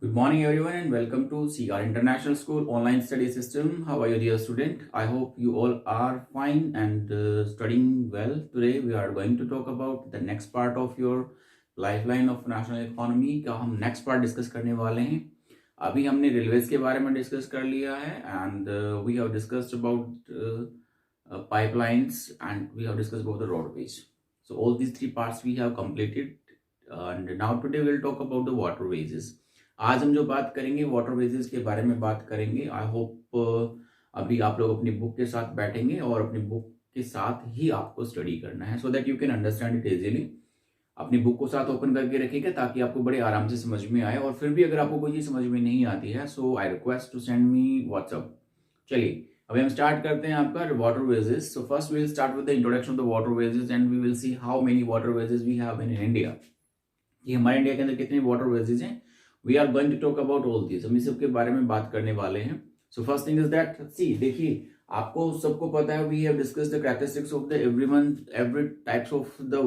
Good morning, everyone, and welcome to CR International School Online Study System. How are you, dear student? I hope you all are fine and studying well. Today, we are going to talk about the next part of your lifeline of national economy का हम next part discuss करने वाले हैं. अभी हमने railways के बारे में डिस्कस कर लिया है and we have discussed about pipelines and we have discussed about the roadways. So all these three parts we have completed and now today we'll talk about the waterways. आज हम जो बात करेंगे वाटरवेजेस के बारे में बात करेंगे. आई होप अभी आप लोग अपनी बुक के साथ बैठेंगे और अपनी बुक के साथ ही आपको स्टडी करना है so that you can understand it easily. अपनी बुक को साथ ओपन करके रखिएगा ताकि आपको बड़े आराम से समझ में आए. और फिर भी अगर आपको कोई चीज समझ में नहीं आती है so I request to send me WhatsApp. चलिए अभी हम स्टार्ट करते हैं आपका waterways. So first we will start with the introduction of the waterways and we will see how many waterways we have in India. कि हमारे India के अंदर कितने वाटरवेजेस हैं. We are going to talk about all these. हम इस सब के बारे में बात करने वाले हैं. So first thing is that see देखिए आपको सबको पता है we have discussed the characteristics of the every types of the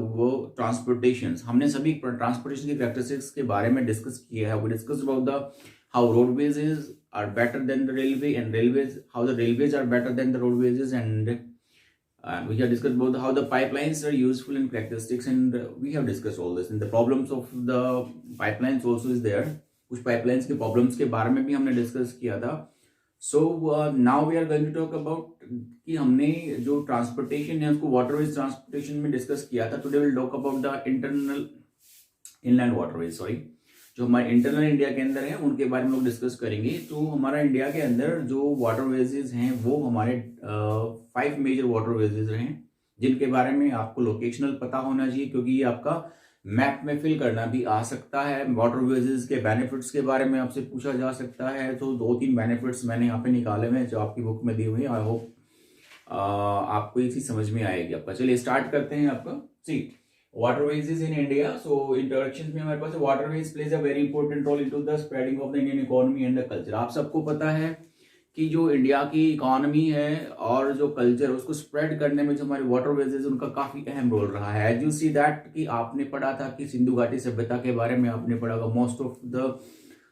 transportations. हमने सभी transportation की characteristics के बारे में discuss किया है. We discussed about the how roadways are better than the railway and railways how the railways are better than the roadways and we have discussed about how the pipelines are useful in characteristics and we have discussed all this and the problems of the pipelines also is there. कुछ pipelines के problems के बारे में भी हमने discuss किया था. So now we are going to talk about कि हमने जो transportation है उसको waterways transportation में discuss किया था. Today we'll talk about the internal inland waterways. जो हमारे इंटरनल इंडिया के अंदर है उनके बारे में लोग डिस्कस करेंगे. तो हमारा इंडिया के अंदर जो वाटरवेजेस हैं वो हमारे 5 मेजर वाटरवेजेस हैं जिनके बारे में आपको लोकेशनल पता होना चाहिए क्योंकि ये आपका मैप में फिल करना भी आ सकता है. वाटरवेजेस के बेनिफिट्स के बारे में आपसे पूछा जा सकता है. तो 2-3 बेनिफिट्स मैंने यहाँ पे निकाले हुए हैं जो आपकी बुक में दी हुई है. आई होप आपको ये चीज समझ में आएगी आपका. चलिए स्टार्ट करते हैं आपका. सी waterways is in India. So introductions में हमारे पास waterways plays a very important role into the spreading of the Indian economy and the culture. आप सबको पता है कि जो इंडिया की इकोनॉमी है और जो कल्चर है उसको स्प्रेड करने में जो हमारे वाटरवेज है उनका काफी अहम रोल रहा है. एज यू सी दैट कि आपने पढ़ा था कि सिंधु घाटी सभ्यता के बारे में आपने पढ़ा होगा. Most of the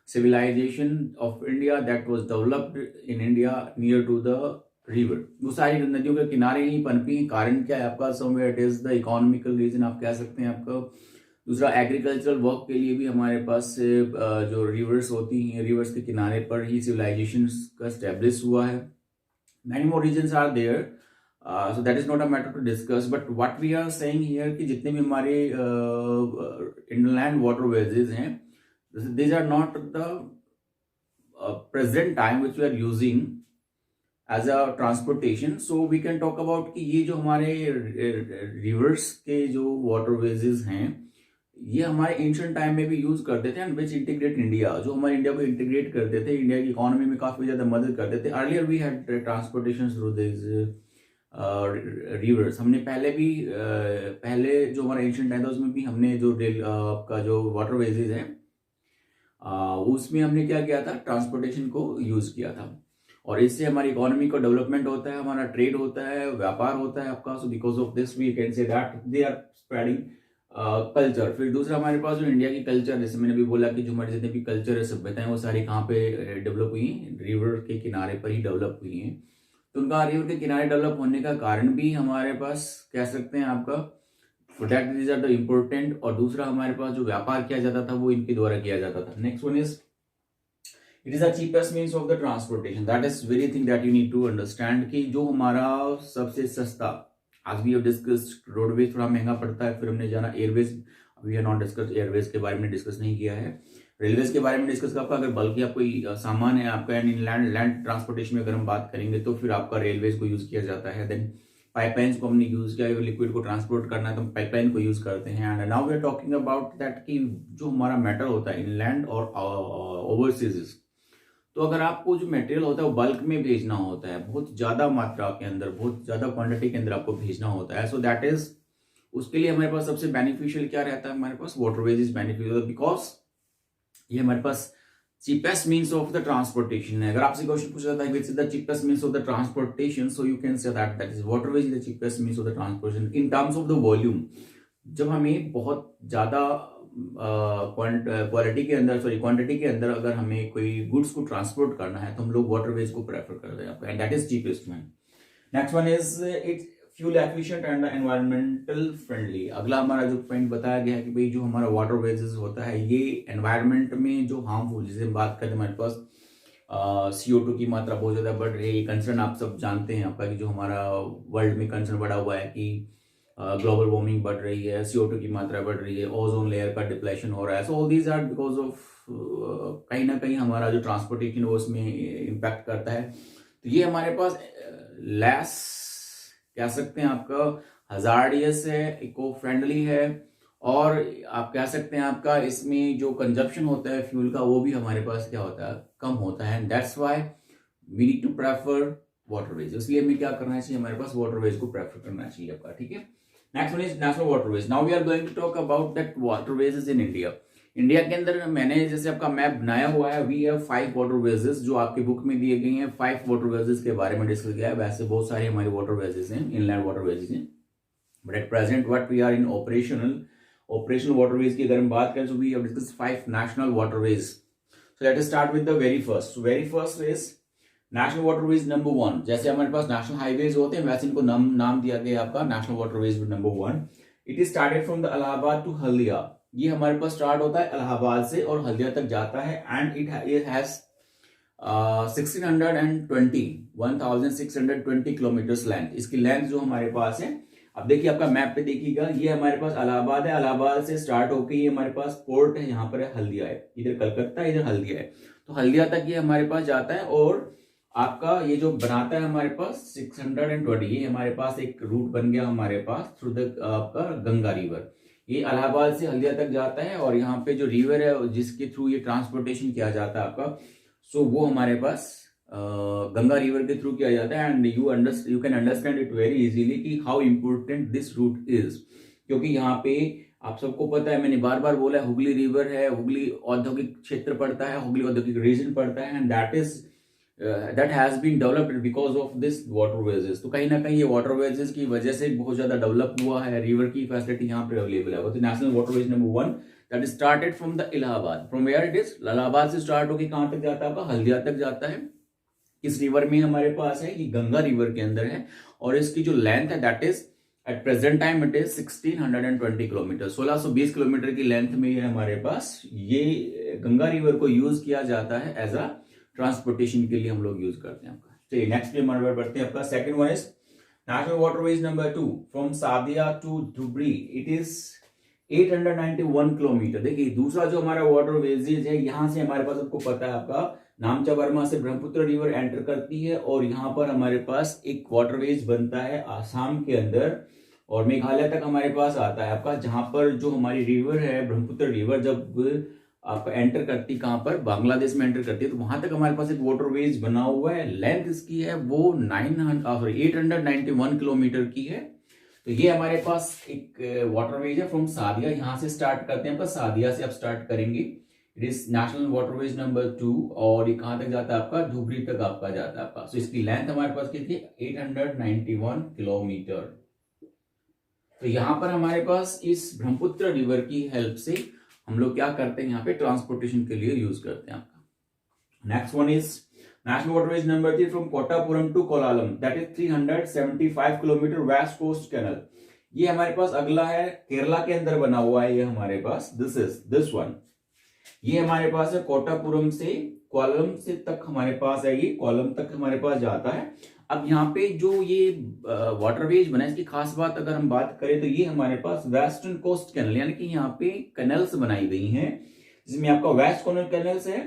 civilization of India that was developed in India near to the river. वो सारी नदियों के किनारे ही पनपी है. कारण क्या है आपका? Somewhere it is the economical reason आप कह सकते हैं आपका. दूसरा एग्रीकल्चरल वर्क के लिए भी हमारे पास जो रिवर्स होती हैं रिवर्स के किनारे पर ही सिविलाइजेशन का स्टैब्लिश हुआ है. Many more reasons are there so that is not a matter to discuss but what we are saying here कि जितने भी हमारे इनलैंड वाटरवेजेस हैं these are not the present time which we are using as a transportation. So we can talk about कि ये जो हमारे reverse के जो वाटरवेजेस हैं ये हमारे एंशिएंट टाइम में भी यूज करते थे एंड विच इंटीग्रेट इंडिया. जो हमारे इंडिया को इंटीग्रेट करते थे इंडिया की इकोनॉमी में काफी ज्यादा मदद करते थे. Earlier we had transportation through this rivers. हमने पहले जो हमारा एंशिएंट टाइम था उसमें भी हमने जो आपका जो वाटरवेजेस है उसमें हमने क्या किया था ट्रांसपोर्टेशन को यूज किया था और इससे हमारी इकोनॉमी का डेवलपमेंट होता है. हमारा ट्रेड होता है व्यापार होता है आपका. So because of this we can say that they are spreading culture. फिर दूसरा हमारे पास जो इंडिया की कल्चर जैसे मैंने भी बोला कि जो हमारे जितने भी कल्चर है सभ्यताएं वो सारी कहाँ पे डेवलप हुई हैं रिवर के किनारे पर ही डेवलप हुई हैं. तो उनका रिवर के किनारे डेवलप होने का कारण भी हमारे पास कह सकते हैं आपका that these are the important. और दूसरा हमारे पास जो व्यापार किया जाता था वो इनके द्वारा किया जाता था. Next one is it is the cheapest means of the transportation. That is very thing that you need to understand कि जो हमारा सबसे सस्ता आज भी डिस्कस्ड रोडवेज थोड़ा महंगा पड़ता है. फिर हमने जाना एयरवेज. अभी है नॉट डिस्कस एयरवेज के बारे में डिस्कस नहीं किया है. रेलवेज के बारे में डिस्कस आपका अगर बल्कि आप कोई सामान है आपका लैंड ट्रांसपोर्टेशन में अगर हम बात करेंगे तो फिर आपका रेलवेज को यूज किया जाता है. देन पाइपलाइंस को हमने यूज किया. लिक्विड को ट्रांसपोर्ट करना है तो हम पाइपलाइन को यूज करते हैं. And now we are talking about that कि जो हमारा मेटल होता है इनलैंड और ओवरसीज. तो अगर आपको जो मटेरियल होता है वो बल्क में भेजना होता है बहुत ज्यादा मात्रा के अंदर बहुत ज्यादा क्वांटिटी के अंदर आपको भेजना होता है. सो दैट इज उसके लिए हमारे पास सबसे बेनिफिशियल क्या रहता है हमारे पास वाटरवेज बेनिफिशियल बिकॉज ये हमारे पास cheapest means of the transportation है. अगर आपसे क्वेश्चन पूछा जाता है which is the cheapest means of the transportation so you can say that is waterways is the cheapest means of the transportation in terms of the volume. जब हमें बहुत ज्यादा क्वालिटी के अंदर क्वांटिटी के अंदर अगर हमें कोई गुड्स को ट्रांसपोर्ट करना है तो हम लोग वाटरवेज को प्रेफर करते हैं, and that is cheapest one. Next one is it's fuel efficient and environmental friendly. अगला हमारा जो पॉइंट बताया गया है कि भाई जो हमारा वाटरवेजेस होता है ये एनवायरमेंट में जो हार्मफुल, जैसे हम बात करें हमारे पास CO2 की मात्रा बहुत ज़्यादा बढ़ रही है, ये कंसर्न आप सब जानते हैं आपका कि जो हमारा वर्ल्ड में कंसर्न बढ़ा हुआ है कि ग्लोबल वार्मिंग बढ़ रही है, CO2 की मात्रा बढ़ रही है, ओजोन लेयर का डिप्लेशन हो रहा है। So all these are because of कहीं ना कहीं हमारा जो ट्रांसपोर्टेशन वो उसमें इम्पैक्ट करता है। तो ये हमारे पास लेस कह सकते हैं आपका हजार्डियस है, इको फ्रेंडली है, और आप कह सकते हैं आपका इसमें जो कंजप्शन होता है फ्यूल का वो भी हमारे पास क्या होता है, कम होता है। And that's why we need to prefer waterway. इसलिए हमें क्या करना चाहिए, हमारे पास वाटरवेज को प्रेफर करना चाहिए आपका, ठीक है। Next one is national waterways. Now we are going to talk about that waterways in India. India के अंदर मैंने जैसे आपका मैप बनाया हुआ है, वी हैव 5 वाटरवेजेस जो आपकी बुक में दिए गए हैं। 5 वाटरवेजेस के बारे में डिस्कस किया है। वैसे बहुत सारे हमारे वाटरवेजेस हैं, इनलैंड वाटरवेजेस हैं, but at present what we are in operational waterways की अगर हम बात करें तो we have discuss 5 national waterways. So let us start with the very first. Very first is national waterways number 1। जैसे हमारे पास नेशनल हाईवेज होते हैं वैसे इनको नाम दिया गया आपका national waterways number 1। It is started from the Allahabad to Haldia. ये हमारे पास स्टार्ट होता है इलाहाबाद से और हल्दिया तक जाता है, and it has 1620 kilometre length. इसकी लेंथ जो हमारे पास है, अब देखिए आपका मैप पे देखिएगा, ये हमारे पास इलाहाबाद है, इलाहाबाद से स्टार्ट होकर ये हमारे पास पोर्ट है, यहाँ पर है हल्दिया है, इधर कलकत्ता इधर हल्दिया है, तो हल्दिया तक ये हमारे पास जाता है। और आपका ये जो बनाता है हमारे पास 620, ये हमारे पास एक रूट बन गया हमारे पास थ्रू द आपका गंगा रिवर। ये इलाहाबाद से हल्दिया तक जाता है, और यहाँ पे जो रिवर है जिसके थ्रू ये ट्रांसपोर्टेशन किया जाता है आपका, सो वो हमारे पास गंगा रिवर के थ्रू किया जाता है। And you can understand it very easily कि how important this route is, क्योंकि यहाँ पे आप सबको पता है, मैंने बार बार बोला है, हुगली रिवर है, हुगली औद्योगिक क्षेत्र पड़ता है, हुगली औद्योगिक रीजन पड़ता है, and that has been developed because of this waterways। तो कहीं ना कहीं ये वाटरवेजेस की वजह से बहुत ज्यादा डेवलप हुआ है, रिवर की फैसिलिटी यहाँ पे अवेलेबल है। तो national waterways number 1 that is started from the Allahabad. From where it is, Allahabad से स्टार्ट होकर कहाँ तक जाता है आपका, हल्दिया तक जाता है। इस रिवर में हमारे पास है, ये गंगा रिवर के अंदर है, और इसकी जो लेंथ है that is at present time it is 1620 kilometre, 1620 kilometre की लेंथ में ये हमारे पास ये गंगा रिवर को यूज किया जाता है एज अ ट्रांसपोर्टेशन के लिए हम लोग यूज करते हैं आपका। चलिए नेक्स्ट पे हमारे बढ़ते हैं। आपका second one is national waterways number 2 from Sadiya to Dhubri. It is 891 kilometre. देखिए दूसरा जो हमारा वाटरवेज है, यहां से हमारे पास आपको पता है आपका नामचा वर्मा से ब्रह्मपुत्र रिवर एंटर करती है, और यहाँ पर हमारे पास एक वाटरवेज बनता है आसाम के अंदर, और मेघालय तक हमारे पास आता है आपका, जहां पर जो हमारी रिवर है ब्रह्मपुत्र रिवर जब आपका एंटर करती, कहां पर, बांग्लादेश में एंटर करती है, तो वहां तक हमारे पास एक वाटरवेज बना हुआ है। लेंथ इसकी है वो 891 किलोमीटर की है। तो ये हमारे पास एक वाटरवेज है फ्रॉम सादिया, यहां से स्टार्ट करते हैं आपका, सादिया से आप स्टार्ट करेंगे। It is national waterways number 2, और ये कहां तक जाता है आपका, धुबरी तक आपका जाता है आपका। सो इसकी लेंथ हमारे पास कितनी, 891 किलोमीटर। तो यहां पर हमारे पास इस ब्रह्मपुत्र रिवर की हेल्प से हम लोग क्या करते हैं, यहाँ पे ट्रांसपोर्टेशन के लिए यूज करते हैं आपका। Next one is national waterways number 3 from Kottapuram to Kollam, that is 375 kilometre west coast canal. ये हमारे पास अगला है, केरला के अंदर बना हुआ है ये हमारे पास, दिस वन। ये हमारे पास है कोटापुरम से कोलम से तक हमारे पास है, ये कोलम तक हमारे पास जाता है। अब यहाँ पे जो ये वाटरवेज बना है, इसकी खास बात अगर हम बात करें तो ये हमारे पास वेस्टर्न कोस्ट कैनल, यानी कि यहाँ पे कैनल्स बनाई गई हैं, जिसमें आपका वेस्ट कोस्ट कैनल्स है,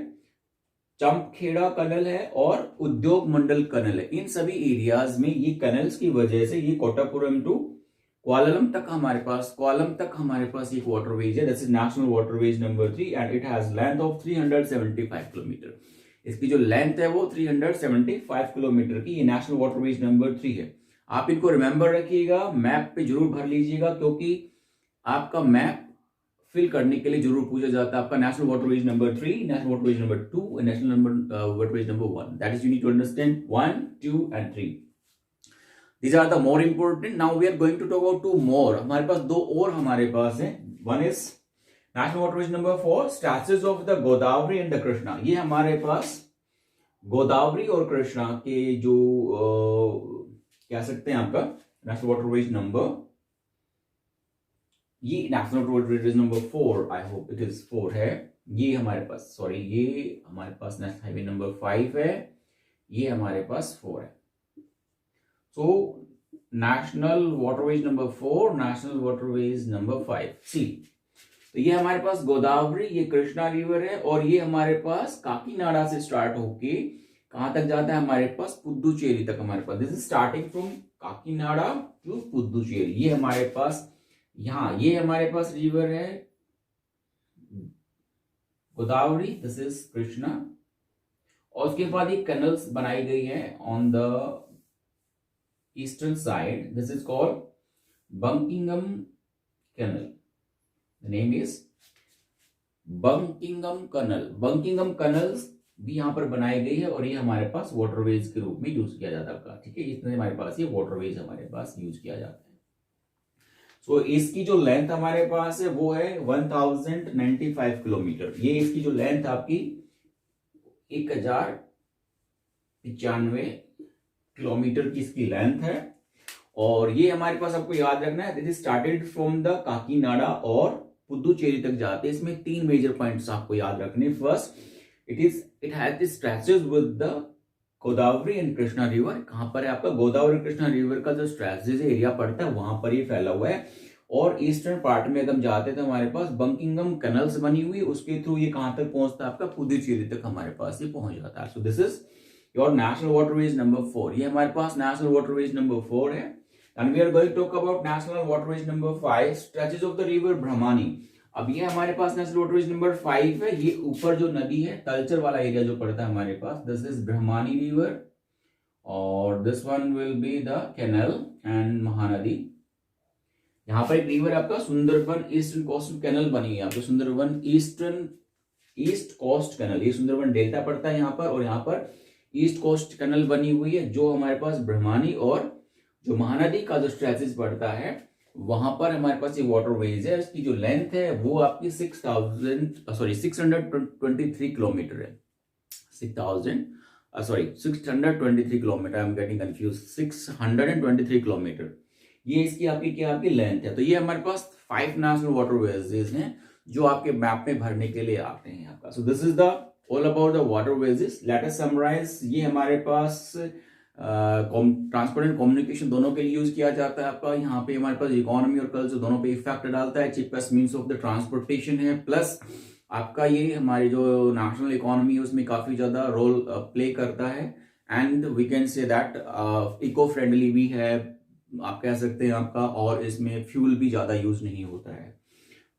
चंपखेड़ा कैनल है, और उद्योग मंडल कैनल है। इन सभी एरियाज में ये कैनल्स की वजह से ये कोटापुरम टू कोलम तक हमारे पास एक वाटरवेज है, that's national waterways number 3, and it has length of 375 kilometre. इसकी जो लेंथ है वो 375 किलोमीटर की, ये नेशनल वाटरवेज नंबर 3 है। आप इनको रिमेंबर रखिएगा, मैप पे जरूर भर लीजिएगा, क्योंकि आपका मैप फिल करने के लिए जरूर पूछा जाता है आपका national waterways number 3, national waterways number 2, national waterways number 1। That is you need to understand 1, 2 and 3। These are the more important. Now we are going to talk about 2 more. हमारे पास 2 और हमारे पास है। One is national waterways number 4, stretches of the Godavari and the Krishna. ये हमारे पास गोदावरी और कृष्णा के जो कह सकते हैं आपका नेशनल वाटरवेज नंबर, ये national waterways number 4, I hope it is 4 है। ये हमारे पास, सॉरी, ये हमारे पास नेशनल हाईवे नंबर 5 है, ये हमारे पास 4 है। So national waterways number 4, national waterways number 5, सी। तो ये हमारे पास गोदावरी, ये कृष्णा रिवर है, और ये हमारे पास काकीनाडा से स्टार्ट होके कहां तक जाता है हमारे पास, पुदुचेरी तक हमारे पास। This is starting from Kakinada to Puducherry. ये हमारे पास यहाँ, ये हमारे पास रिवर है गोदावरी, दिस इज कृष्णा, और उसके बाद ये कैनल्स बनाई गई है on the eastern side. This is called Buckingham canal. The name is Buckingham canal. Buckingham canals भी यहां पर बनाई गई है, और ये हमारे पास वाटरवेज के रूप में यूज किया जाता है। ठीक है, इतने हमारे पास ये वाटरवेज हमारे पास यूज किया जाता है। सो इसकी जो लेंथ हमारे पास है वो है 1095 किलोमीटर। ये इसकी जो लेंथ आपकी 1095 किलोमीटर की इसकी लेंथ है, और ये हमारे पास आपको याद रखना है, this started from the Kakinada और पुदुचेरी तक जाते हैं। इसमें 3 मेजर पॉइंट्स आपको याद रखने। First, it has the stretches with the Godavari and Krishna river. कहां पर है आपका गोदावरी कृष्णा रिवर का जो स्ट्रेचेस एरिया पड़ता है वहां पर ये फैला हुआ है, और ईस्टर्न पार्ट में एकदम जाते थे हमारे पास बंकिंगम कैनल्स बनी हुई, उसके थ्रू ये कहां तक पहुंचता है आपका पुदुचेरी तक हमारे पास ये पहुंच जाता है। So this is your national waterways number 4। ये हमारे पास नेशनल वाटरवेज नंबर 4 है। And we are going to talk about national waterways number 5, stretches of the river Brahmani. अब ये हमारे पास नेशनल वाटरवेज नंबर 5 है। ये ऊपर जो नदी है, तलचर वाला एरिया जो पड़ता है हमारे पास, दिस इज ब्रह्मानी रिवर, और this one will be the canal and Mahanadi. यहाँ पर एक रिवर आपका सुंदरबन ईस्टर्न कोस्ट कैनल बनी है, आपको सुंदरबन ईस्ट कोस्ट कैनल, ये सुंदरबन डेल्टा पड़ता है यहाँ पर, और यहाँ पर ईस्ट कोस्ट कैनल बनी हुई है, जो हमारे पास ब्रह्मानी और जो महानदी का जो स्ट्रेचेस पड़ता है वहां पर हमारे पास ये वाटरवेज है। इसकी जो लेंथ है वो आपकी 623 किलोमीटर है। 623 kilometre, I am getting confuse, 623 kilometre ये इसकी आपकी लेंथ है। तो ये हमारे पास 5 नेशनल वाटरवेजेस हैं जो आपके मैप में भरने के लिए आते हैं आपका। So this is the all about the waterways. Let us summarise. ये हमारे पास ट्रांसपोर्ट एंड कम्युनिकेशन दोनों के लिए यूज किया जाता है आपका। यहाँ पे हमारे पास इकोनॉमी और कल्चर दोनों पे इफेक्ट डालता है। Cheapest means of the transportation है, प्लस आपका ये हमारी जो नेशनल इकोनॉमी है उसमें काफी ज्यादा रोल प्ले करता है। And we can say that eco friendly भी है, आप कह सकते हैं आपका, और इसमें फ्यूल भी ज्यादा यूज नहीं होता है।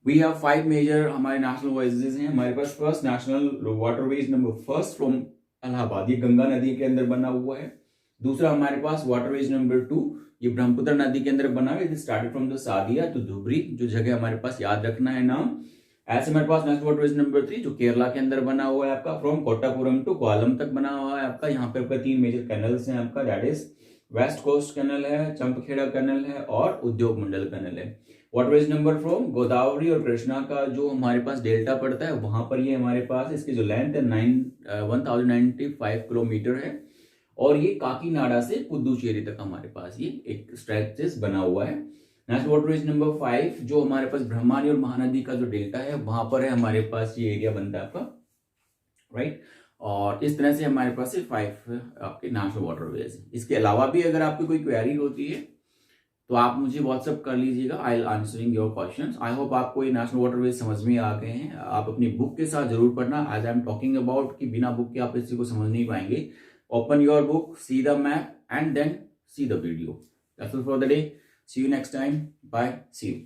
वी हैव 5 मेजर हमारे नेशनल वाटरवेज हैं हमारे पास। First national waterways number 1 from Allahabad, ये गंगा नदी के अंदर बना हुआ है। दूसरा हमारे पास वाटरवेज नंबर 2, ये ब्रह्मपुत्र नदी के अंदर बना हुआ है। Started from the Sadiya to Dhubri, जो जगह हमारे पास याद रखना है नाम। ऐसे हमारे पास नेशनल वाटरवेज नंबर 3 जो केरला के अंदर बना हुआ है आपका, फ्रॉम कोट्टापुरम टू कोलम तक बना हुआ है आपका। यहाँ पे आपका 3 मेजर कैनल्स हैं आपका, that is west coast canal है, चंपखेड़ा कैनल है, और उद्योग मंडल कैनल है। वाटरवेज नंबर फ्रॉम गोदावरी और कृष्णा का जो हमारे पास डेल्टा पड़ता है वहां पर ये हमारे पास इसकी जो लेंथ है 1095 किलोमीटर है, और ये काकीनाडा से पुदुचेरी तक हमारे पास ये एक स्ट्रेचेस बना हुआ है। नेशनल वाटरवेज नंबर 5 जो हमारे पास ब्रह्मानी और महानदी का जो डेल्टा है वहां पर है हमारे पास ये एरिया बनता है आपका, राइट। और इस तरह से हमारे पास ये 5 आपके नेशनल वाटरवेज। इसके अलावा भी अगर आपकी कोई क्वेरी होती है तो आप मुझे व्हाट्सअप कर लीजिएगा, I will answering your questions. I hope आपको ये नेशनल वाटरवेज समझ में आ गए हैं। आप अपनी बुक के साथ जरूर पढ़ना, as I am talking about कि बिना बुक के आप इसी को समझ नहीं पाएंगे। Open your book, see the map, and then see the video. That's all for the day. See you next time. Bye. See you.